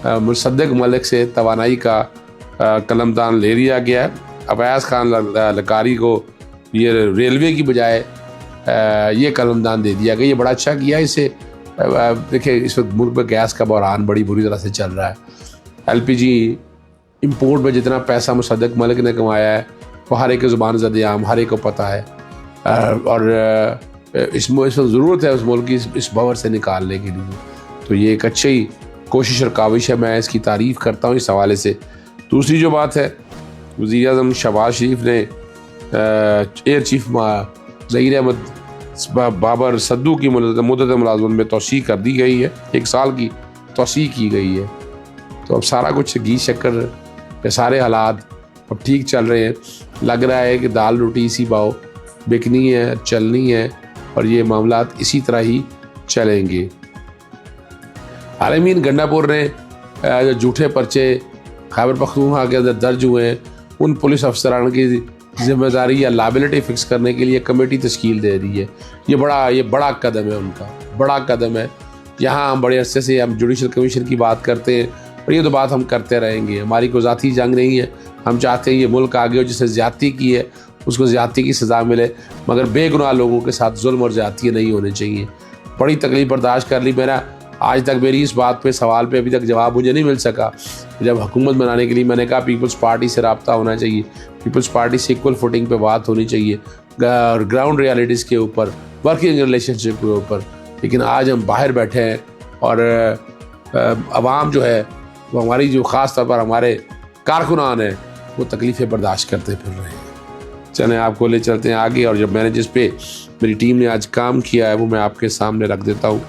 मुसद्दिक मलिक से तवानाई का कलमदान ले लिया गया है। अवैस खान लकारी को ये रेलवे की बजाय ये कलमदान दे दिया गया। ये बड़ा अच्छा किया। इसे देखिए, इस वक्त मुल्क में गैस का बहरान बड़ी बुरी तरह से चल रहा है। LPG इंपोर्ट में जितना पैसा मुसद्दिक मलिक ने कमाया है वो हर एक ज़ुबान ज़द-ए-आम, हर एक को पता है। और इस वक्त ज़रूरत है उस मुल्क की इस भंवर से निकालने के लिए। तो ये एक अच्छी कोशिश और काविश है, मैं इसकी तारीफ़ करता हूँ इस हवाले से। दूसरी जो बात है, वज़ीर-ए-आज़म शहबाज शरीफ ने एयर चीफ ज़हीर अहमद बाबर सद्दू की मुद्दत मुलाज़मत में तौसीक़ कर दी गई है। 1 साल की तौसीक़ की गई है। तो अब सारा कुछ घी शक्कर के सारे हालात अब ठीक चल रहे हैं। लग रहा है कि दाल रोटी इसी भाव बिकनी है, चलनी है, और ये मामलात इसी तरह ही चलेंगे। आलमीन गंडापुर ने जो झूठे पर्चे खैबर पख्तूनख्वा के अंदर दर्ज हुए हैं, उन पुलिस अफसरान की जिम्मेदारी या लायबिलिटी फ़िक्स करने के लिए कमेटी तश्कील दे दी है। ये बड़ा कदम है, उनका बड़ा कदम है। यहाँ हम बड़े अरसे से हम जुडिशल कमीशन की बात करते हैं और ये तो बात हम करते रहेंगे। हमारी कोई ज़ाती जंग नहीं है। हम चाहते हैं ये मुल्क आगे हो, जिसने ज़्यादती की है उसको ज़्यादती की सज़ा मिले, मगर बेगुनाह लोगों के साथ जुल्म और ज़्यादती नहीं होनी चाहिए। बड़ी तकलीफ़ बर्दाश्त कर ली। मेरा आज तक मेरी इस बात पे सवाल पे अभी तक जवाब मुझे नहीं मिल सका। जब हुकूमत बनाने के लिए मैंने कहा पीपल्स पार्टी से रब्ता होना चाहिए, पीपल्स पार्टी से इक्वल फुटिंग पे बात होनी चाहिए, ग्राउंड रियलिटीज़ के ऊपर, वर्किंग रिलेशनशिप के ऊपर। लेकिन आज हम बाहर बैठे हैं और अवाम जो है वो हमारी जो ख़ास तौर पर हमारे कारकुनान हैं वो तकलीफ़ें बर्दाश्त करते फिर रहे हैं। चलें आपको ले चलते हैं आगे, और जब मैंने जिस पे मेरी टीम ने आज काम किया है वो मैं आपके सामने रख देता हूँ।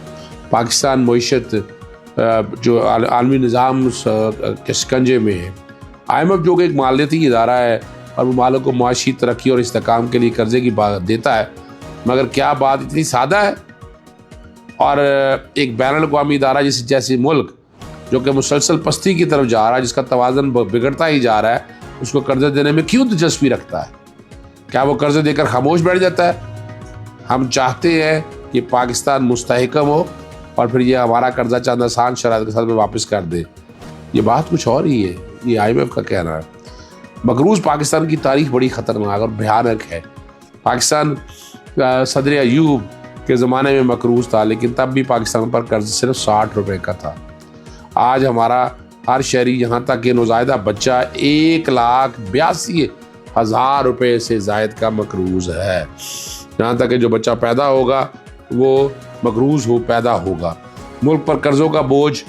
पाकिस्तान मईशत जो आलमी निज़ाम के शिकंजे में है। IMF जो कि एक मालियाती इदारा है और वो मालों को माशी तरक्की और इस्तेहकाम के लिए कर्जे की बात देता है, मगर क्या बात इतनी सादा है। और एक बैनुल-अक़वामी इदारा जैसे मुल्क जो कि मुसलसल पस्ती की तरफ जा रहा है, जिसका तवाज़ुन बिगड़ता ही जा रहा है, उसको कर्जे देने में क्यों दिलचस्पी रखता है? क्या वो कर्जे देकर खामोश बैठ जाता है? हम चाहते हैं कि पाकिस्तान मुस्तहकम हो और फिर ये हमारा कर्जा चंद आसान शराइत के साथ में वापस कर दे। ये बात कुछ और ही है। ये IMF का कहना है। मकरूज़ पाकिस्तान की तारीख बड़ी ख़तरनाक और भयानक है। पाकिस्तान सदर अयूब के ज़माने में मकरूज़ था, लेकिन तब भी पाकिस्तान पर कर्ज सिर्फ 60 रुपये का था। आज हमारा हर शहरी, यहाँ तक कि नौज़ायदा बच्चा 1,82,000 रुपये से ज़ायद का मकरूज़ है। यहाँ तक कि जो बच्चा पैदा होगा वो मकरूज़ पैदा होगा। मुल्क पर कर्ज़ों का बोझ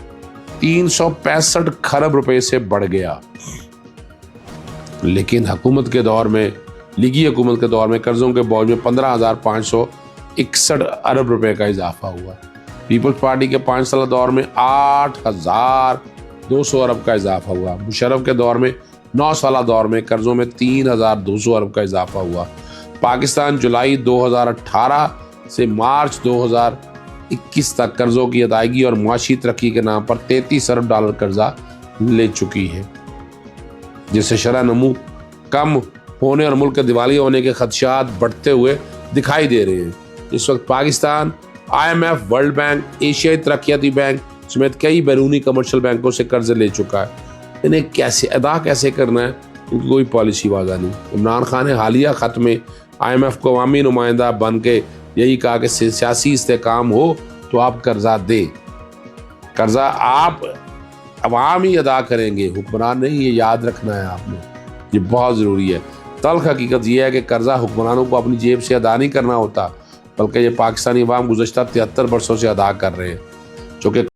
365 खरब रुपए से बढ़ गया। लेकिन हुकूमत के दौर में, लीगी हुकूमत के दौर में कर्ज़ों के बोझ में 15,561 अरब रुपए का इजाफा हुआ। पीपल्स पार्टी के 5 साल दौर में 8,200 अरब का इजाफा हुआ। मुशर्रफ के दौर में 9 साल दौर में कर्ज़ों में 3,200 अरब का इजाफा हुआ। पाकिस्तान जुलाई 2018 से मार्च 2021 तक कर्ज़ों की अदायगी और माशी तरक्की के नाम पर 33 अरब डॉलर कर्जा ले चुकी है, जिससे शरह नमू कम होने और मुल्क के दिवालिया होने के खदशात बढ़ते हुए दिखाई दे रहे हैं। इस वक्त पाकिस्तान IMF, वर्ल्ड बैंक, एशियाई तरक्याती बैंक समेत कई बैरूनी कमर्शियल बैंकों से कर्ज ले चुका है। इन्हें कैसे अदा करना है, इनकी कोई पॉलिसी वाज़ा नहीं। इमरान खान ने हालिया ख़त में IMF को अवामी नुमाइंदा बन के यही कहा कि सियासी इस्तेहकाम हो तो आप कर्जा दें। कर्जा आप अवाम ही अदा करेंगे, हुक्मरान नहीं। ये याद रखना है आपने, ये बहुत ज़रूरी है। तल्ख हकीकत यह है कि कर्जा हुक्मरानों को अपनी जेब से अदा नहीं करना होता, बल्कि ये पाकिस्तानी अवाम गुज़श्ता 73 बरसों से अदा कर रहे हैं, जो कि